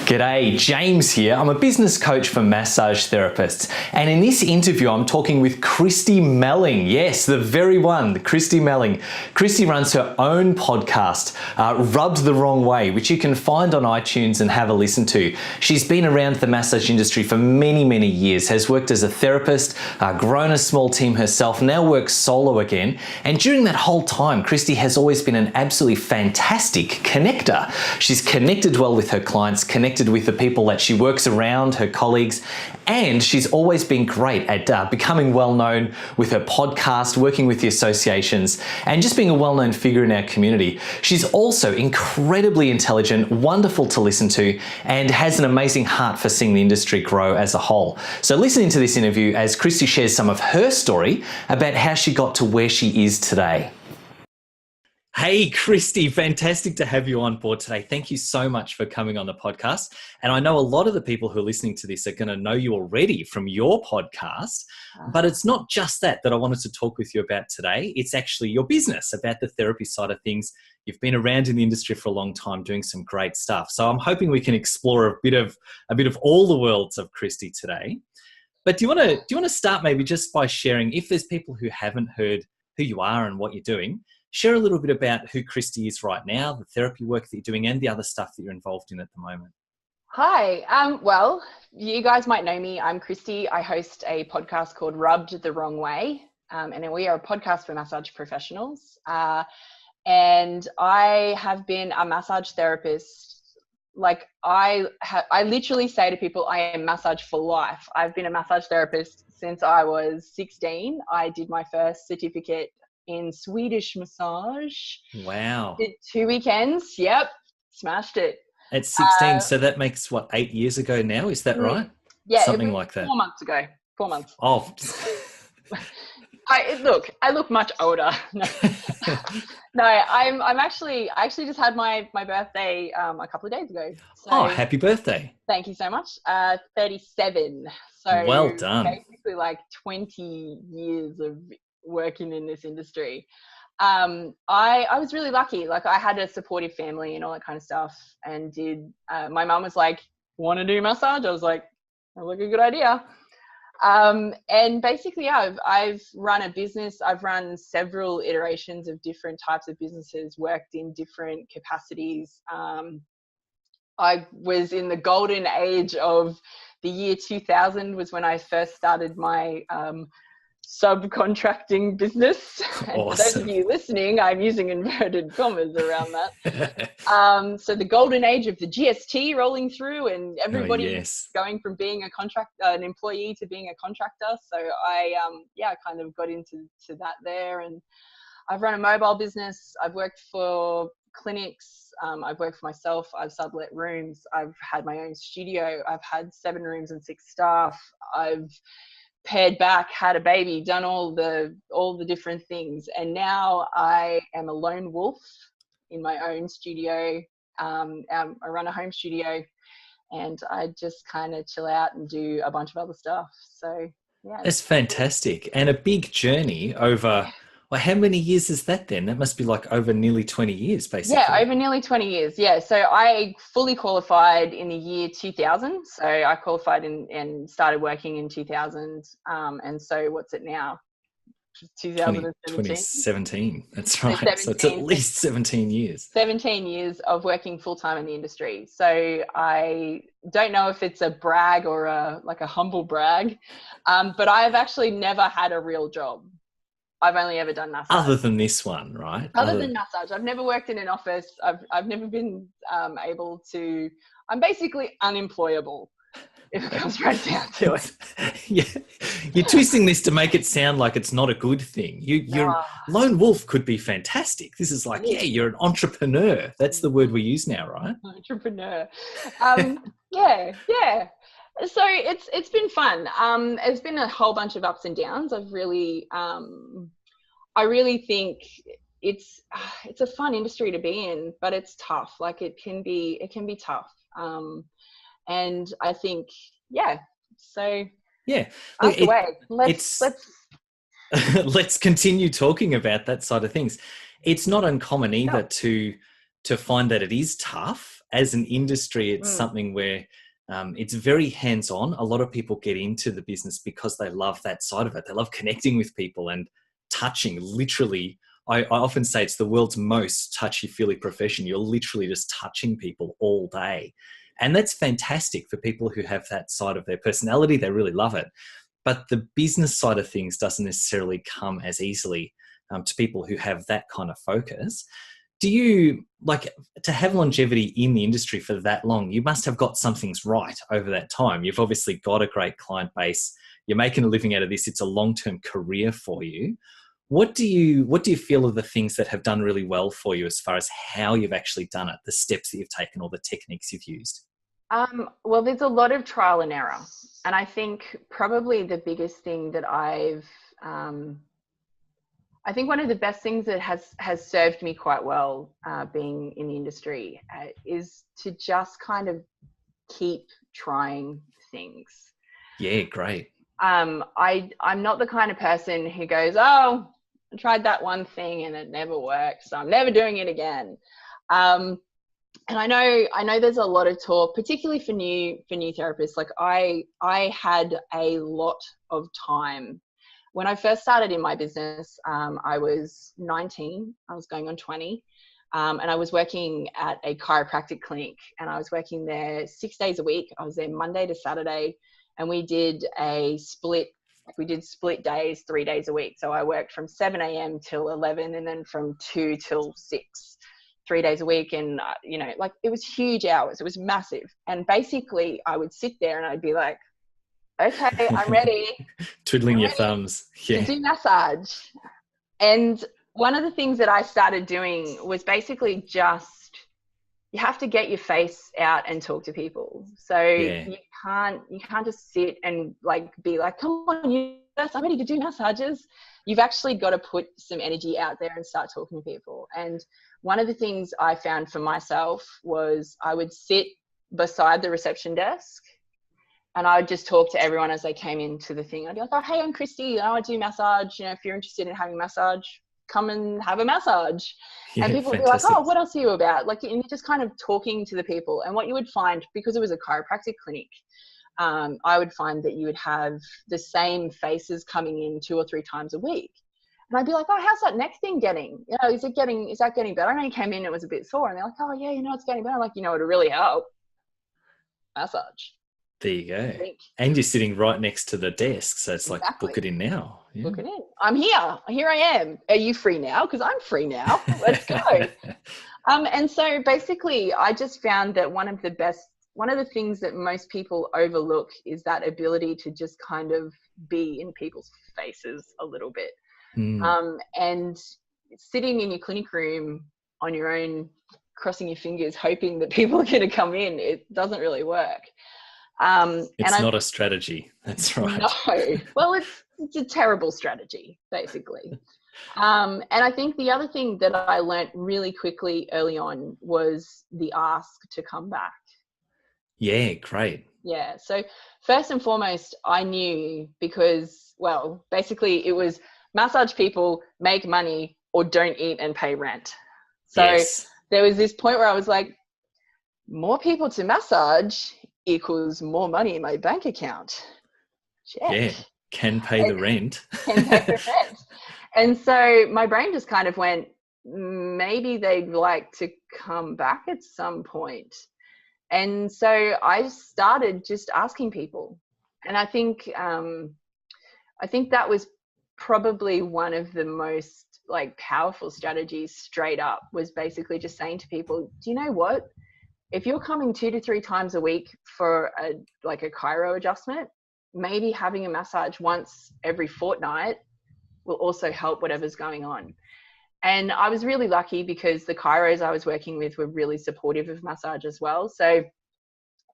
G'day, James here. I'm a business coach for massage therapists. And in this interview, I'm talking with Kristie Melling. Yes, the very one, Kristie Melling. Kristie runs her own podcast, Rubbed the Wrong Way, which you can find on iTunes and have a listen to. She's been around the massage industry for many, many years, has worked as a therapist, grown a small team herself, now works solo again. And during that whole time, Kristie has always been an absolutely fantastic connector. She's connected well with her clients, connected with the people that she works around, her colleagues, and she's always been great at becoming well known with her podcast, working with the associations, and just being a well-known figure in our community. She's also incredibly intelligent, wonderful to listen to, and has an amazing heart for seeing the industry grow as a whole. So listen into this interview as Kristie shares some of her story about how she got to where she is today. Hey, Kristie, fantastic to have you on board today. Thank you so much for coming on the podcast. And I know a lot of the people who are listening to this are going to know you already from your podcast, but it's not just that I wanted to talk with you about today. It's actually your business, about the therapy side of things. You've been around in the industry for a long time doing some great stuff. So I'm hoping we can explore a bit of all the worlds of Kristie today. But do you want to start maybe just by sharing, if there's people who haven't heard who you are and what you're doing, share a little bit about who Kristie is right now, the therapy work that you're doing, and the other stuff that you're involved in at the moment. Hi. Well, you guys might know me. I'm Kristie. I host a podcast called Rubbed the Wrong Way. And we are a podcast for massage professionals. And I have been a massage therapist. Like I literally say to people, I am massage for life. I've been a massage therapist since I was 16. I did my first certificate in Swedish massage. Wow. Did 2 weekends. Yep. Smashed it. At 16, so that makes, 8 years ago now? Is that right? Yeah. Something like that. 4 months ago. 4 months. Oh. I look much older. No, I actually just had my birthday a couple of days ago. So happy birthday. Thank you so much. 37. So well done. Basically like 20 years of working in this industry. I was really lucky. Like I had a supportive family and all that kind of stuff, and my mum was like, want to do massage? I was like, that look a good idea. And basically, yeah, I've run a business. I've run several iterations of different types of businesses, worked in different capacities. I was in the golden age of the year 2000 was when I first started my subcontracting business. And awesome. For those of you listening, I'm using inverted commas around that. So the golden age of the GST rolling through, and everybody going from being an employee to being a contractor. So I kind of got into that there, and I've run a mobile business. I've worked for clinics. I've worked for myself. I've sublet rooms. I've had my own studio. I've had 7 rooms and 6 staff. I've paired back, had a baby, done all the different things, and now I am a lone wolf in my own studio. I run a home studio, and I just kind of chill out and do a bunch of other stuff. So yeah, that's fantastic, and a big journey over. Well, how many years is that then? That must be like over nearly 20 years, basically. Yeah, over nearly 20 years. Yeah. So I fully qualified in the year 2000. So I qualified and started working in 2000. And so what's it now? 2017. That's right. So it's at least 17 years. 17 years of working full-time in the industry. So I don't know if it's a brag or a humble brag, but I've actually never had a real job. I've only ever done massage. Other than this one, right? Other than massage. I've never worked in an office. I've never been able to. I'm basically unemployable, if it comes right down to it. Yeah, you're twisting this to make it sound like it's not a good thing. You're lone wolf could be fantastic. This is like, you're an entrepreneur. That's the word we use now, right? Entrepreneur. Yeah. So it's been fun. It's been a whole bunch of ups and downs. I really think it's a fun industry to be in, but it's tough. Like it can be tough. And I think, so let's continue talking about that side of things. It's not uncommon either to find that it is tough. as an industry, it's something where it's very hands-on. A lot of people get into the business because they love that side of it. They love connecting with people and touching. Literally, I often say it's the world's most touchy-feely profession. You're literally just touching people all day. And that's fantastic for people who have that side of their personality. They really love it. But the business side of things doesn't necessarily come as easily to people who have that kind of focus. Do you, like, to have longevity in the industry for that long, you must have got some things right over that time. You've obviously got a great client base. You're making a living out of this. It's a long-term career for you. What do you feel are the things that have done really well for you as far as how you've actually done it, the steps that you've taken or the techniques you've used? Well, there's a lot of trial and error. And I think probably the biggest thing that I think one of the best things that has served me quite well being in the industry is to just kind of keep trying things. Yeah, great. I'm not the kind of person who goes, oh, I tried that one thing and it never worked, so I'm never doing it again. And I know there's a lot of talk, particularly for new therapists. Like I had a lot of time. When I first started in my business, I was 19, I was going on 20, and I was working at a chiropractic clinic, and I was working there 6 days a week. I was there Monday to Saturday, and we did split days, 3 days a week. So I worked from 7 a.m. till 11 and then from 2 till 6, 3 days a week. And, like it was huge hours. It was massive. And basically I would sit there and I'd be like, okay, I'm ready. Twiddling your thumbs. Yeah. To do massage. And one of the things that I started doing was basically just, you have to get your face out and talk to people. So you can't just sit and like be like, come on, I'm ready to do massages. You've actually got to put some energy out there and start talking to people. And one of the things I found for myself was I would sit beside the reception desk and I would just talk to everyone as they came into the thing. I'd be like, oh, hey, I'm Kristie. I do massage. If you're interested in having massage, come and have a massage. Yeah, and people would be like, oh, what else are you about? Like, and you're just kind of talking to the people. And what you would find, because it was a chiropractic clinic, I would find that you would have the same faces coming in 2 or 3 times a week. And I'd be like, oh, how's that neck thing getting? Is that getting better? I know you came in, it was a bit sore. And they're like, oh yeah, it's getting better. I'm like, it'll really help. Massage. There you go. And you're sitting right next to the desk. So it's like, book it in now. Yeah. Book it in. I'm here. Here I am. Are you free now? Because I'm free now. Let's go. And so basically I just found that one of the things that most people overlook is that ability to just kind of be in people's faces a little bit. And sitting in your clinic room on your own, crossing your fingers, hoping that people are going to come in, it doesn't really work. It's not a strategy. That's right. No. Well, it's a terrible strategy, basically. And I think the other thing that I learned really quickly early on was the ask to come back. Yeah, great. Yeah. So first and foremost, I knew because, well, basically it was massage people, make money, or don't eat and pay rent. So there was this point where I was like, more people to massage equals more money in my bank account. Check. Yeah, can pay the rent. Can pay the rent. And so my brain just kind of went, maybe they'd like to come back at some point. And so I started just asking people. And I think that was probably one of the most like powerful strategies straight up, was basically just saying to people, do you know what? If you're coming 2 to 3 times a week for a chiro adjustment, maybe having a massage once every fortnight will also help whatever's going on. And I was really lucky because the chiros I was working with were really supportive of massage as well. So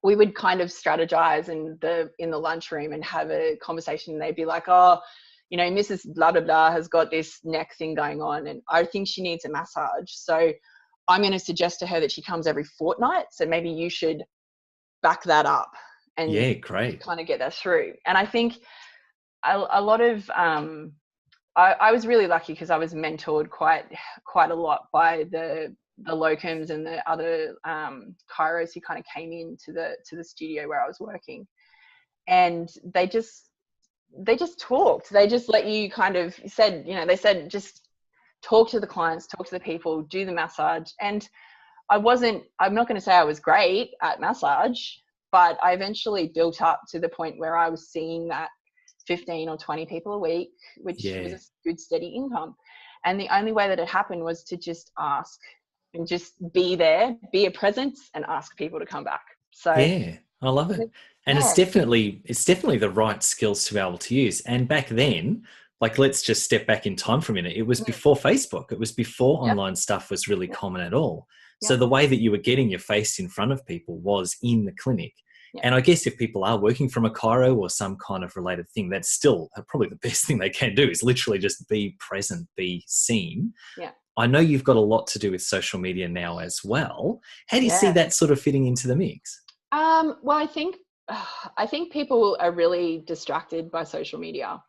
we would kind of strategize in the lunchroom and have a conversation. And they'd be like, oh, Mrs. blah, blah, blah has got this neck thing going on and I think she needs a massage. So I'm going to suggest to her that she comes every fortnight. So maybe you should back that up and great. Kind of get that through. And I think a lot of, I was really lucky because I was mentored quite a lot by the the locums and the other chiros who kind of came into the studio where I was working, and they just talked. They just let you kind of said, they said just talk to the clients, talk to the people, do the massage. And I'm not going to say I was great at massage, but I eventually built up to the point where I was seeing that 15 or 20 people a week, which was a good steady income. And the only way that it happened was to just ask and just be there, be a presence, and ask people to come back. So yeah, I love it. And it's definitely the right skills to be able to use. And back then, like, let's just step back in time for a minute. It was before Facebook. It was before online stuff was really common at all. So the way that you were getting your face in front of people was in the clinic. And I guess if people are working from a chiro or some kind of related thing, that's still probably the best thing they can do, is literally just be present, be seen. Yeah. I know you've got a lot to do with social media now as well. How do you see that sort of fitting into the mix? Well, I think people are really distracted by social media.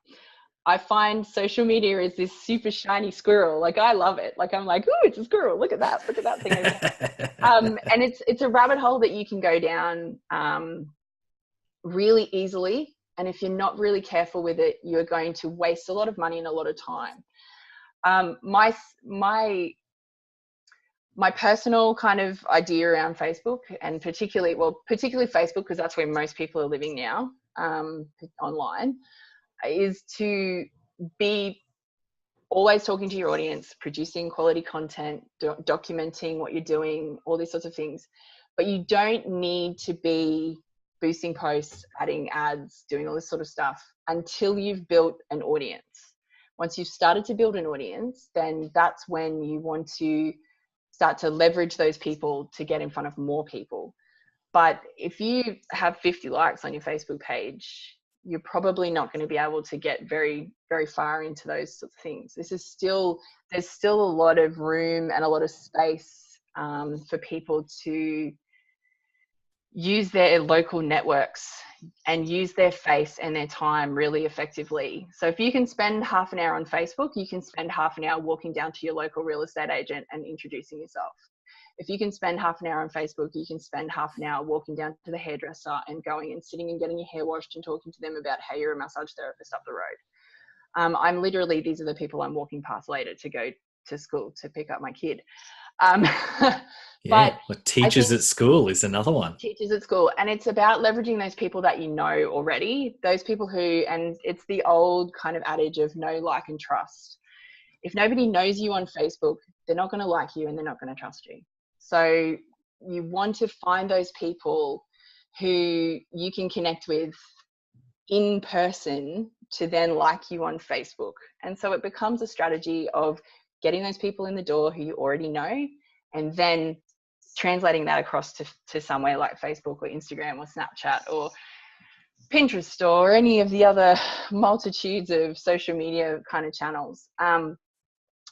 I find social media is this super shiny squirrel. Like, I love it. Like, I'm like, ooh, it's a squirrel. Look at that thing. And it's a rabbit hole that you can go down really easily. And if you're not really careful with it, you're going to waste a lot of money and a lot of time. My personal kind of idea around Facebook, and particularly Facebook, because that's where most people are living now, online, is to be always talking to your audience, producing quality content, documenting what you're doing, all these sorts of things. But you don't need to be boosting posts, adding ads, doing all this sort of stuff until you've built an audience. Once you've started to build an audience, then that's when you want to start to leverage those people to get in front of more people. But if you have 50 likes on your Facebook page, you're probably not going to be able to get very, very far into those sorts of things. There's still a lot of room and a lot of space for people to use their local networks and use their face and their time really effectively. So if you can spend half an hour on Facebook, you can spend half an hour walking down to your local real estate agent and introducing yourself. If you can spend half an hour on Facebook, you can spend half an hour walking down to the hairdresser and going and sitting and getting your hair washed and talking to them about how you're a massage therapist up the road. These are the people I'm walking past later to go to school to pick up my kid. But teachers at school is another one. Teachers at school. And it's about leveraging those people that you know already, those people who, and it's the old kind of adage of know, like, and trust. If nobody knows you on Facebook, they're not going to like you and they're not going to trust you. So you want to find those people who you can connect with in person to then like you on Facebook. And so it becomes a strategy of getting those people in the door who you already know, and then translating that across to somewhere like Facebook or Instagram or Snapchat or Pinterest or any of the other multitudes of social media kind of channels.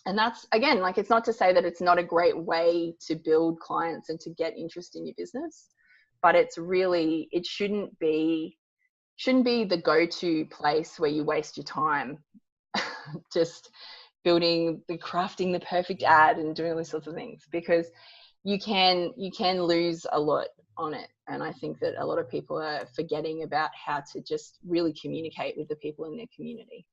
And that's, again, like, it's not to say that it's not a great way to build clients and to get interest in your business, but it shouldn't be the go-to place where you waste your time just crafting the perfect ad and doing all these sorts of things, because you can lose a lot on it. And I think that a lot of people are forgetting about how to just really communicate with the people in their community.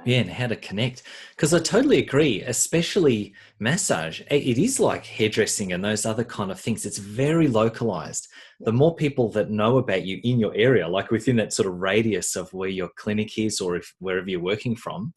Yeah, and how to connect. Because I totally agree, especially massage. It is like hairdressing and those other kind of things. It's very localized. The more people that know about you in your area, like within that sort of radius of where your clinic is or wherever you're working from,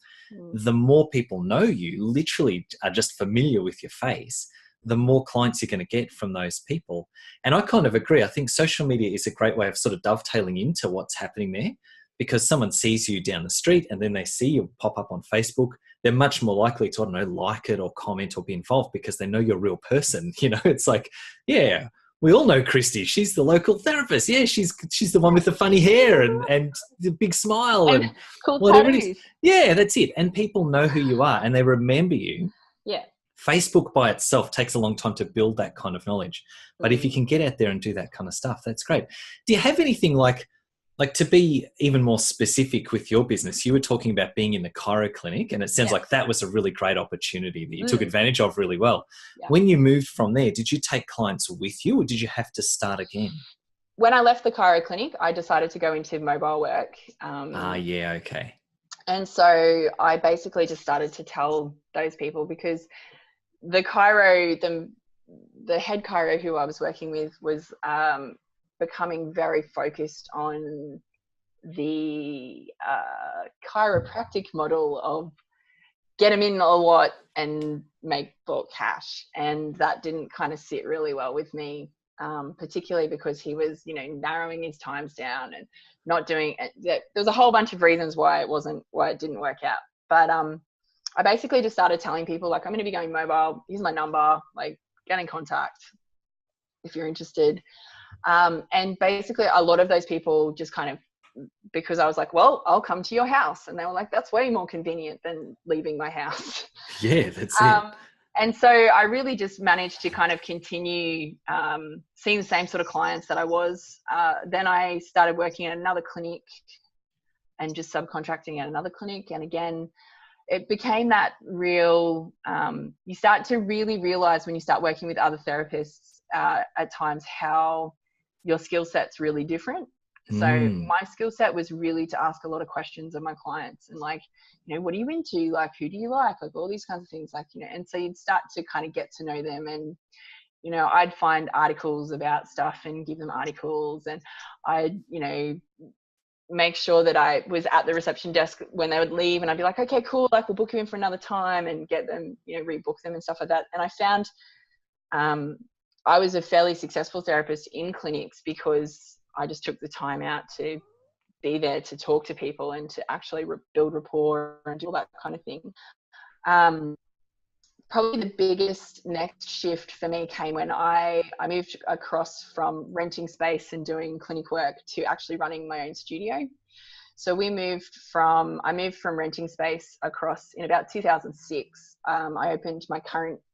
the more people know you, literally are just familiar with your face, the more clients you're going to get from those people. And I kind of agree. I think social media is a great way of sort of dovetailing into what's happening there. Because someone sees you down the street and then they see you pop up on Facebook, they're much more likely to, like it or comment or be involved because they know you're a real person. It's like, yeah, we all know Kristie. She's the local therapist. Yeah, she's the one with the funny hair and the big smile and cool whatever tattoos. it is. Yeah, that's it. And people know who you are and they remember you. Yeah. Facebook by itself takes a long time to build that kind of knowledge. But if you can get out there and do that kind of stuff, that's great. Do you have anything like, Like, to be even more specific with your business, you were talking about being in the chiro clinic, and it sounds like that was a really great opportunity that you took advantage of really well. Yeah. When you moved from there, did you take clients with you, or did you have to start again? When I left the chiro clinic, I decided to go into mobile work. Yeah, okay. And so I basically just started to tell those people, because the chiro, the head chiro who I was working with was becoming very focused on the chiropractic model of get them in a lot and make bulk cash. And that didn't kind of sit really well with me, particularly because he was, narrowing his times down and not doing it. There's a whole bunch of reasons why it didn't work out. But I basically just started telling people, like, I'm going to be going mobile. Here's my number. Like, get in contact if you're interested. And basically a lot of those people just kind of, because I was like, well, I'll come to your house. And they were like, that's way more convenient than leaving my house. Yeah, that's it. And so I really just managed to kind of continue seeing the same sort of clients that I was. Then I started working at another clinic and just subcontracting at another clinic. And again, it became that real, you start to really realize when you start working with other therapists at times how your skill set's really different. So my skill set was really to ask a lot of questions of my clients and, like, what are you into? Like, who do you like all these kinds of things, like, and so you'd start to kind of get to know them. And, I'd find articles about stuff and give them articles, and I'd, make sure that I was at the reception desk when they would leave, and I'd be like, okay, cool. Like, we'll book you in for another time, and get them, rebook them and stuff like that. And I found, I was a fairly successful therapist in clinics because I just took the time out to be there to talk to people and to actually build rapport and do all that kind of thing. Probably the biggest next shift for me came when I moved across from renting space and doing clinic work to actually running my own studio. So I moved from renting space across in about 2006. I opened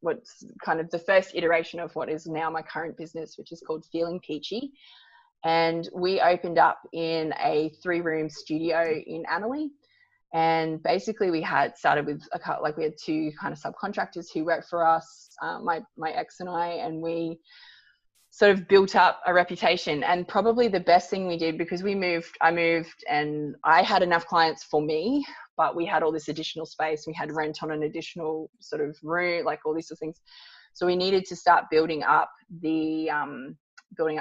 what's kind of the first iteration of what is now my current business, which is called Feeling Peachy. And we opened up in a 3-room studio in Annerley. And basically we had started with we had 2 kind of subcontractors who worked for us, my ex and and we sort of built up a reputation. And probably the best thing we did, because I moved and I had enough clients for me, but we had all this additional space. We had rent on an additional sort of room, like all these sort of things. So we needed to start building up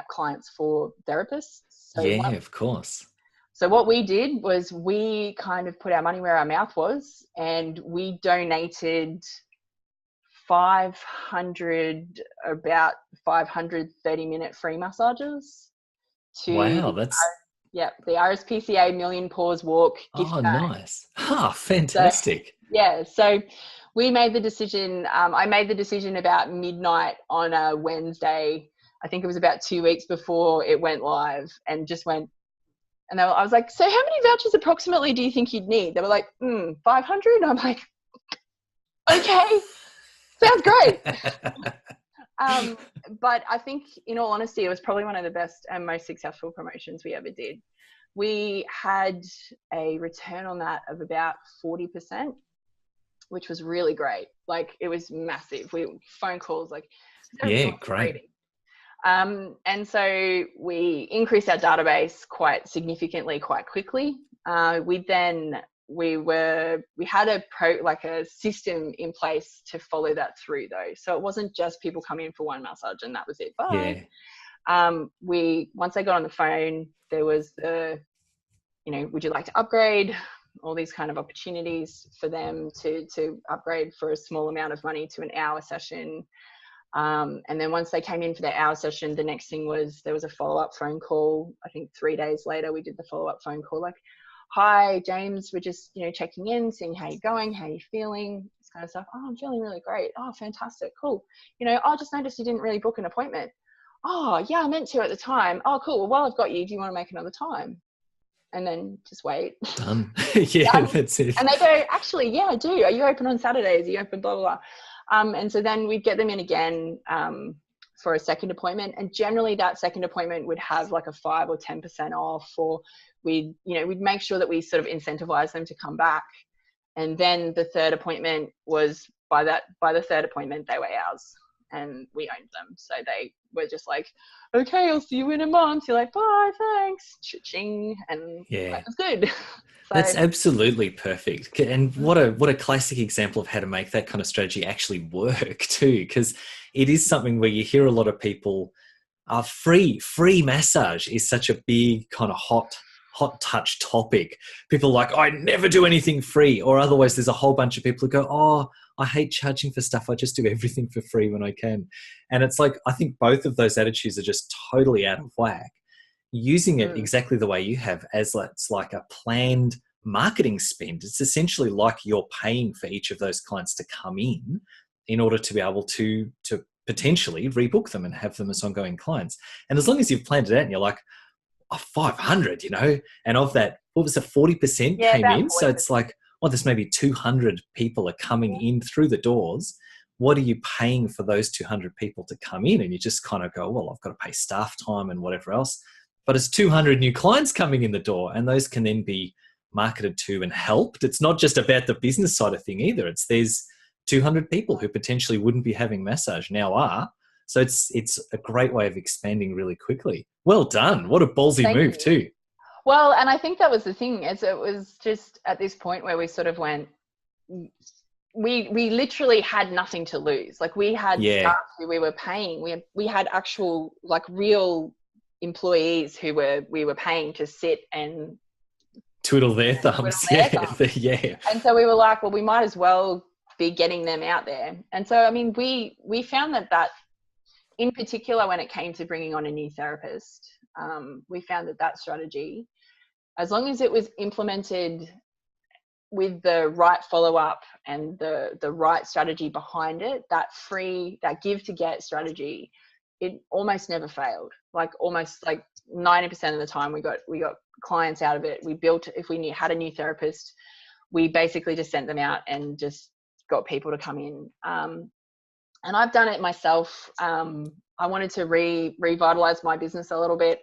clients for therapists. So of course. So what we did was we kind of put our money where our mouth was, and we donated about 500 30-minute free massages to the RSPCA Million Paws Walk gift bag. Nice. Fantastic. So we made the decision. I made the decision about midnight on a Wednesday. I think it was about 2 weeks before it went live, and just went. And I was like, so how many vouchers approximately do you think you'd need? They were like, 500. I'm like, okay, sounds great. But I think, in all honesty, it was probably one of the best and most successful promotions we ever did. We had a return on that of about 40%, which was really great. Like, it was massive. Phone calls, like, great. And so we increased our database quite significantly, quite quickly. We had a system in place to follow that through, though. So it wasn't just people coming in for one massage and that was it. Bye. Once they got on the phone, there was would you like to upgrade? All these kind of opportunities for them to upgrade for a small amount of money to an hour session. And then once they came in for their hour session, the next thing was there was a follow-up phone call. I think 3 days later, we did the follow-up phone call, like, hi, James, we're just, checking in, seeing how you're going, how you're feeling, this kind of stuff. Oh, I'm feeling really great. Oh, fantastic. Cool. I just noticed you didn't really book an appointment. Oh, yeah, I meant to at the time. Oh, cool. Well, while I've got you, do you want to make another time? And then just wait. Done. That's it. And they go, actually, yeah, I do. Are you open on Saturdays? Are you open, blah, blah, blah. And so then we'd get them in again. for a second appointment. And generally that second appointment would have like a 5 or 10% off, or we'd make sure that we sort of incentivize them to come back. And then the third appointment was, by the third appointment, they were ours and we owned them. So they were just like, okay, I'll see you in a month. You're like, bye, thanks, cha-ching. And that was good. So, that's absolutely perfect. And what a classic example of how to make that kind of strategy actually work too, because it is something where you hear a lot of people, free massage is such a big kind of hot touch topic. People are like, I never do anything free. Or otherwise there's a whole bunch of people who go, oh, I hate charging for stuff. I just do everything for free when I can. And it's like, I think both of those attitudes are just totally out of whack. Using it exactly the way you have, as it's like a planned marketing spend. It's essentially like you're paying for each of those clients to come in order to be able to potentially rebook them and have them as ongoing clients. And as long as you've planned it out and you're like, 500, and of that, what was it, 40% came in? 40%. So it's like, there's maybe 200 people are coming in through the doors. What are you paying for those 200 people to come in? And you just kind of go, well, I've got to pay staff time and whatever else. But it's 200 new clients coming in the door, and those can then be marketed to and helped. It's not just about the business side of thing either. There's 200 people who potentially wouldn't be having massage now are. So it's a great way of expanding really quickly. Well done. What a ballsy move too. Well, and I think that was the thing, is it was just at this point where we sort of went, we literally had nothing to lose. Like we had staff who we were paying. We had actual, like, real employees who we were paying to sit and twiddle their thumbs. Yeah. And so we were like, well, we might as well be getting them out there. And so, I mean, we found that in particular, when it came to bringing on a new therapist, we found that strategy, as long as it was implemented with the right follow-up and the right strategy behind it, that give to get strategy, it almost never failed. Like almost like 90% of the time we got clients out of it. We built, if we had a new therapist, we basically just sent them out and just got people to come in. And I've done it myself. I wanted to revitalize my business a little bit.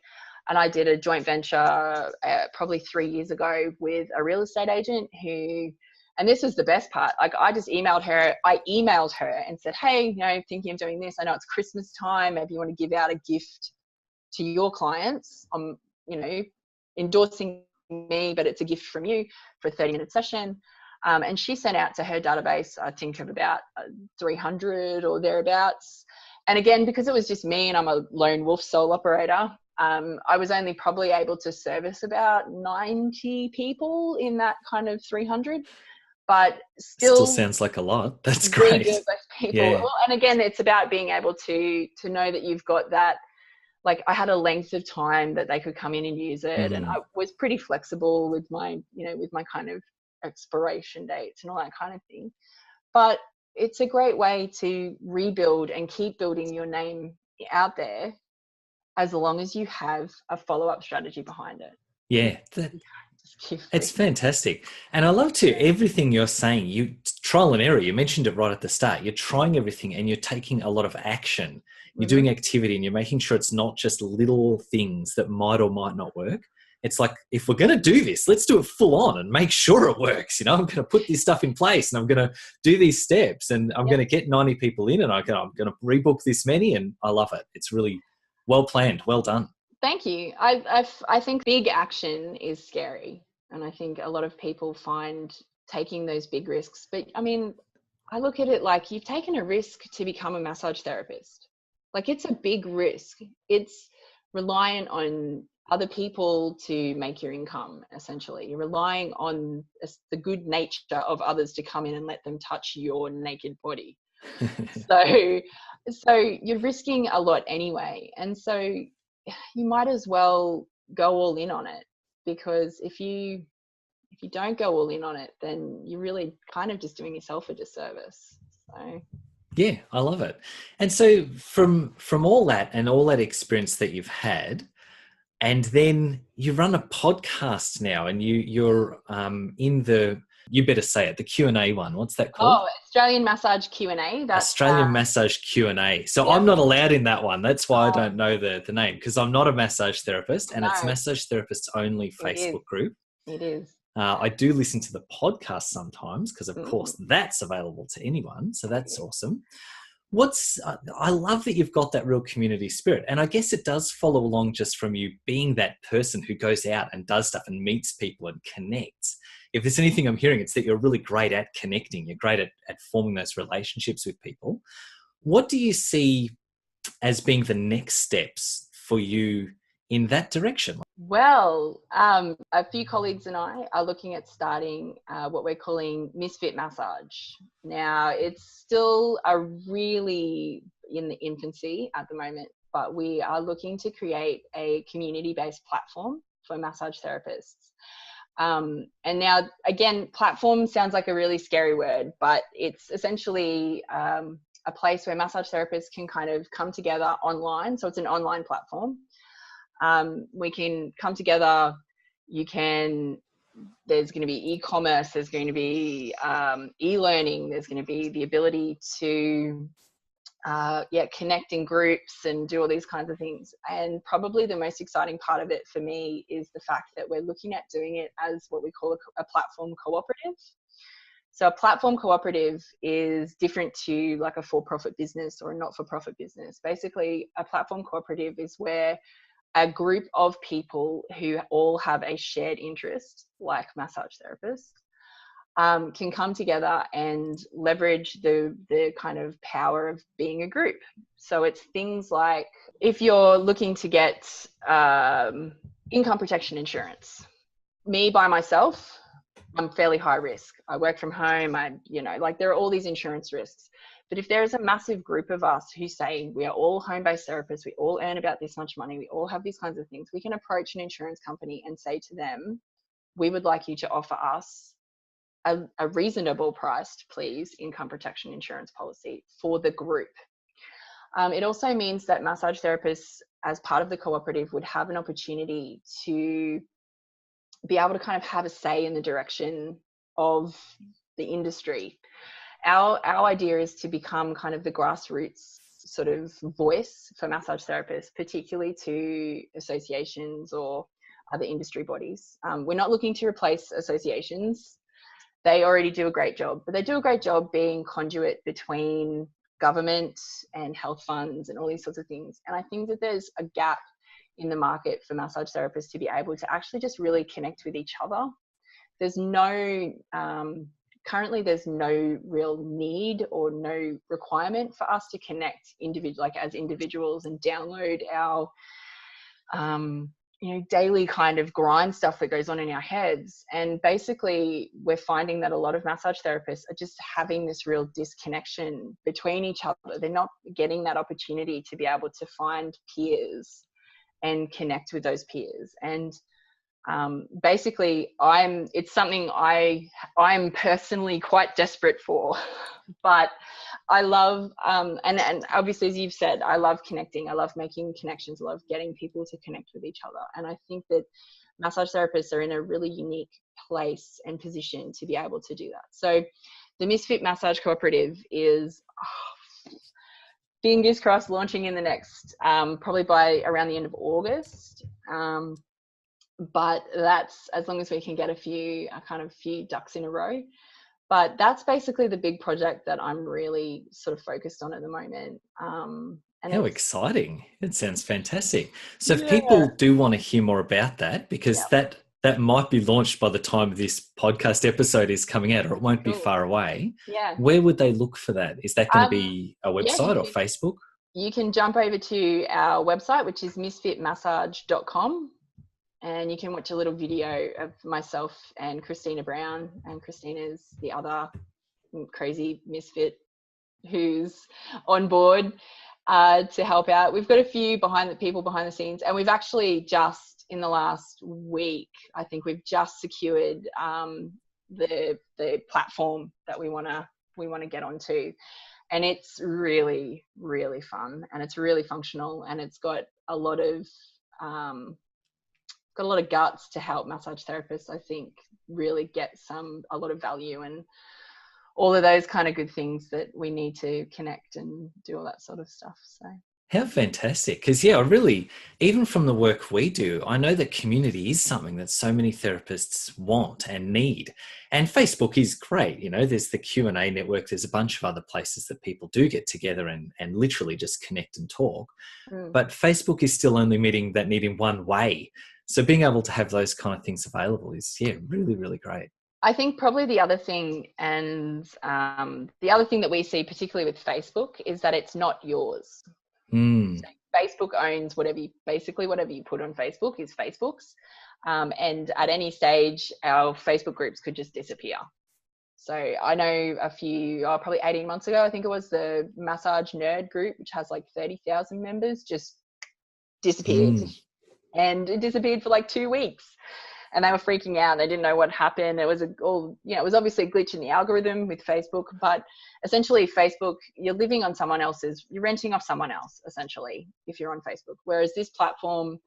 And I did a joint venture probably 3 years ago with a real estate agent who, and this was the best part, like I just emailed her and said, hey, thinking of doing this. I know it's Christmas time. Maybe you want to give out a gift to your clients. I'm, endorsing me, but it's a gift from you for a 30-minute session. And she sent out to her database, I think, of about 300 or thereabouts. And again, because it was just me and I'm a lone wolf sole operator, I was only probably able to service about 90 people in that kind of 300. But still sounds like a lot. That's great. Those people. Yeah. Well, and again, it's about being able to know that you've got that. Like I had a length of time that they could come in and use it, and I was pretty flexible with my kind of expiration dates and all that kind of thing. But it's a great way to rebuild and keep building your name out there, as long as you have a follow-up strategy behind it. Yeah, it's fantastic. And I love too, everything you're saying, you trial and error, you mentioned it right at the start. You're trying everything and you're taking a lot of action. You're doing activity and you're making sure it's not just little things that might or might not work. It's like, if we're going to do this, let's do it full on and make sure it works. I'm going to put this stuff in place and I'm going to do these steps and I'm going to get 90 people in and I'm going to rebook this many, and I love it. It's really well planned. Well done. Thank you. I think big action is scary. And I think a lot of people find taking those big risks. But I mean, I look at it like you've taken a risk to become a massage therapist. Like it's a big risk. It's reliant on other people to make your income, essentially. You're relying on the good nature of others to come in and let them touch your naked body. So you're risking a lot anyway. And so you might as well go all in on it, because if you don't go all in on it, then you're really kind of just doing yourself a disservice. So yeah, I love it. And so from all that and all that experience that you've had, and then you run a podcast now, and you're in the You better say it. The Q&A one. What's that called? Oh, Australian Massage Q&A. That's Australian Massage Q&A. So yeah. I'm not allowed in that one. That's why I don't know the name, because I'm not a massage therapist, and it's Massage Therapists Only Facebook group. It is. I do listen to the podcast sometimes because, of course, that's available to anyone. So that's awesome. I love that you've got that real community spirit. And I guess it does follow along just from you being that person who goes out and does stuff and meets people and connects. If there's anything I'm hearing, it's that you're really great at connecting. You're great at forming those relationships with people. What do you see as being the next steps for you in that direction? Well, a few colleagues and I are looking at starting what we're calling Misfit Massage. Now, it's still really in the infancy at the moment, but we are looking to create a community-based platform for massage therapists. And now, again, platform sounds like a really scary word, but it's essentially a place where massage therapists can kind of come together online. So it's an online platform. We can come together. There's going to be e-commerce, there's going to be e-learning, there's going to be the ability to connect in groups and do all these kinds of things. And probably the most exciting part of it for me is the fact that we're looking at doing it as what we call a platform cooperative. So a platform cooperative is different to like a for-profit business or a not-for-profit business. Basically, a platform cooperative is where a group of people who all have a shared interest, like massage therapists, can come together and leverage the kind of power of being a group. So it's things like if you're looking to get income protection insurance, me by myself, I'm fairly high risk. I work from home. There are all these insurance risks. But if there is a massive group of us who say we are all home-based therapists, we all earn about this much money, we all have these kinds of things, we can approach an insurance company and say to them, we would like you to offer us a reasonable priced, please, income protection insurance policy for the group. It also means that massage therapists, as part of the cooperative, would have an opportunity to be able to kind of have a say in the direction of the industry. Our idea is to become kind of the grassroots sort of voice for massage therapists, particularly to associations or other industry bodies. We're not looking to replace associations. They already do a great job, but they do a great job being conduit between government and health funds and all these sorts of things. And I think that there's a gap in the market for massage therapists to be able to actually just really connect with each other. Currently there's no real need or no requirement for us to connect as individuals and download our daily kind of grind stuff that goes on in our heads. And basically we're finding that a lot of massage therapists are just having this real disconnection between each other. They're not getting that opportunity to be able to find peers and connect with those peers. And basically it's something I'm personally quite desperate for, but I love, and obviously, as you've said, I love connecting. I love making connections. I love getting people to connect with each other. And I think that massage therapists are in a really unique place and position to be able to do that. So the Misfit Massage Cooperative is, fingers crossed, launching in the next, probably by around the end of August. But that's as long as we can get a few ducks in a row. But that's basically the big project that I'm really sort of focused on at the moment. And how exciting. It sounds fantastic. So if people do want to hear more about that, because that might be launched by the time this podcast episode is coming out, or it won't be far away. Yeah. Where would they look for that? Is that going to be a website or Facebook? You can jump over to our website, which is misfitmassage.com. And you can watch a little video of myself and Christina Brown, and Christina's the other crazy misfit who's on board to help out. We've got a few people behind the scenes, and we've actually just in the last week, I think we've just secured the platform that we want to get onto, and it's really, really fun, and it's really functional, and it's got a lot of got a lot of guts to help massage therapists, I think, really get a lot of value and all of those kind of good things that we need to connect and do all that sort of stuff. So. How fantastic. Because, yeah, really, even from the work we do, I know that community is something that so many therapists want and need. And Facebook is great. You know, there's the Q&A network. There's a bunch of other places that people do get together and literally just connect and talk. But Facebook is still only meeting that need in one way. So being able to have those kind of things available is, yeah, really, really great. I think probably the other thing, and the other thing that we see particularly with Facebook, is that it's not yours. So Facebook owns whatever you put on Facebook is Facebook's. And at any stage, our Facebook groups could just disappear. So I know probably 18 months ago, I think it was, the Massage Nerd group, which has like 30,000 members, just disappeared. And it disappeared for like 2 weeks. And they were freaking out. They didn't know what happened. It was it was obviously a glitch in the algorithm with Facebook, but essentially Facebook, you're renting off someone else, essentially, if you're on Facebook. Whereas this platform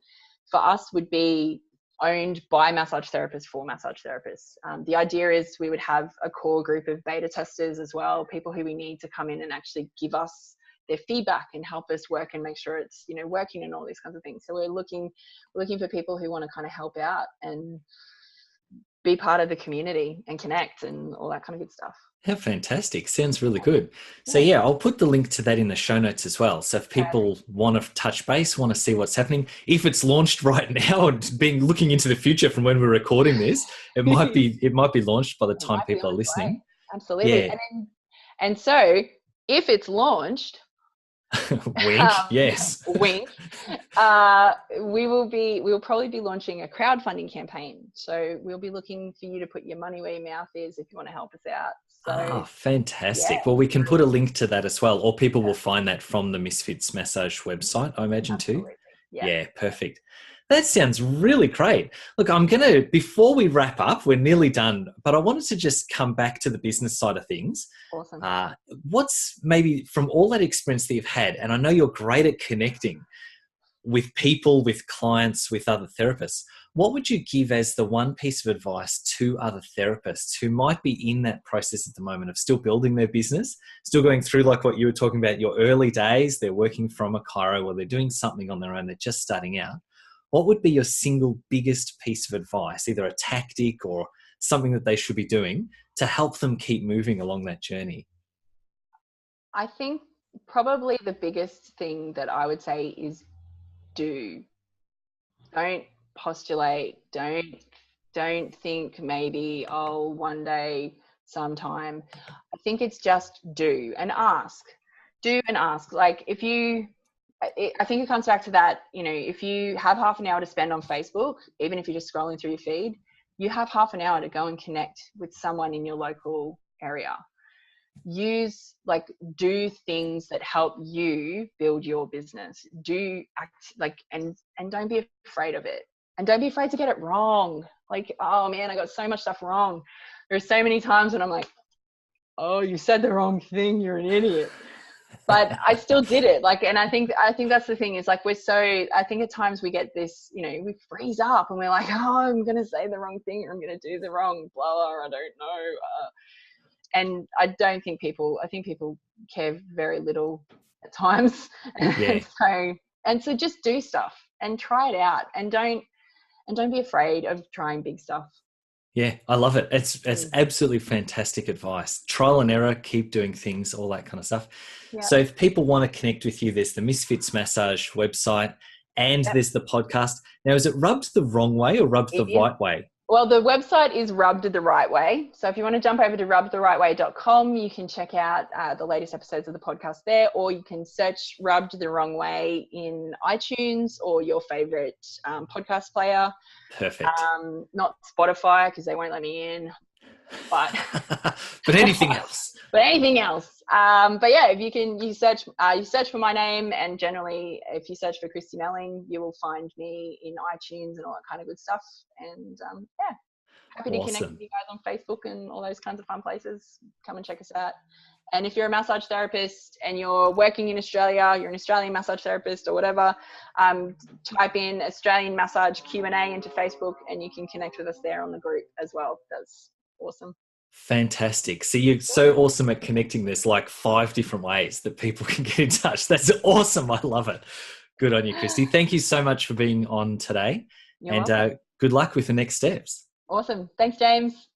for us would be owned by massage therapists for massage therapists. The idea is we would have a core group of beta testers as well, people who we need to come in and actually give us their feedback and help us work and make sure it's, working and all these kinds of things. So we're looking for people who want to kind of help out and be part of the community and connect and all that kind of good stuff. How fantastic. Sounds really good. So yeah, I'll put the link to that in the show notes as well. So if people want to touch base, want to see what's happening, if it's launched right now and looking into the future from when we're recording this, it might be launched by the time people are listening. Absolutely. Yeah. And so if it's launched, wink, yes. Wink. We'll probably be launching a crowdfunding campaign. So we'll be looking for you to put your money where your mouth is if you want to help us out. So, fantastic. Yeah. Well, we can put a link to that as well, or people will find that from the Misfit Massage website, I imagine. Absolutely. Too. Yeah, perfect. That sounds really great. Look, before we wrap up, we're nearly done, but I wanted to just come back to the business side of things. Awesome. What's maybe from all that experience that you've had, and I know you're great at connecting with people, with clients, with other therapists, what would you give as the one piece of advice to other therapists who might be in that process at the moment of still building their business, still going through like what you were talking about, your early days, they're working from a chiro or they're doing something on their own, they're just starting out. What would be your single biggest piece of advice, either a tactic or something that they should be doing to help them keep moving along that journey? I think probably the biggest thing that I would say is don't postulate, don't think maybe, one day, sometime. I think it's just do and ask. Like I think it comes back to that, if you have half an hour to spend on Facebook, even if you're just scrolling through your feed, you have half an hour to go and connect with someone in your local area. Do things that help you build your business. And don't be afraid of it. And don't be afraid to get it wrong. Like, oh man, I got so much stuff wrong. There's so many times when I'm like, oh, you said the wrong thing, you're an idiot. But I still did it. And I think that's the thing is I think at times we get this, we freeze up and we're like, oh, I'm going to say the wrong thing or I'm going to do the wrong blah, I don't know. And I think people care very little at times. Yeah. and so just do stuff and try it out and don't be afraid of trying big stuff. Yeah, I love it. It's absolutely fantastic advice. Trial and error, keep doing things, all that kind of stuff. Yep. So if people want to connect with you, there's the Misfits Massage website and there's the podcast. Now, is it rubbed the wrong way or rubbed the right way? Well, the website is Rubbed the Right Way. So if you want to jump over to rubbedtherightway.com, you can check out the latest episodes of the podcast there, or you can search Rubbed the Wrong Way in iTunes or your favorite podcast player. Perfect. Not Spotify because they won't let me in, but but anything else. But yeah, if you search for my name, and generally if you search for Kristie Melling, you will find me in iTunes and all that kind of good stuff. And Happy to connect Awesome. with you guys on Facebook and all those kinds of fun places. Come and check us out. And if you're a massage therapist and you're working in Australia, you're an Australian massage therapist or whatever, type in Australian Massage Q&A into Facebook and you can connect with us there on the group as well. That's awesome. Fantastic. So you're so awesome at connecting this, like 5 different ways that people can get in touch. That's awesome. I love it. Good on you, Kristie. Thank you so much for being on today. You're welcome. Good luck with the next steps. Awesome. Thanks, James.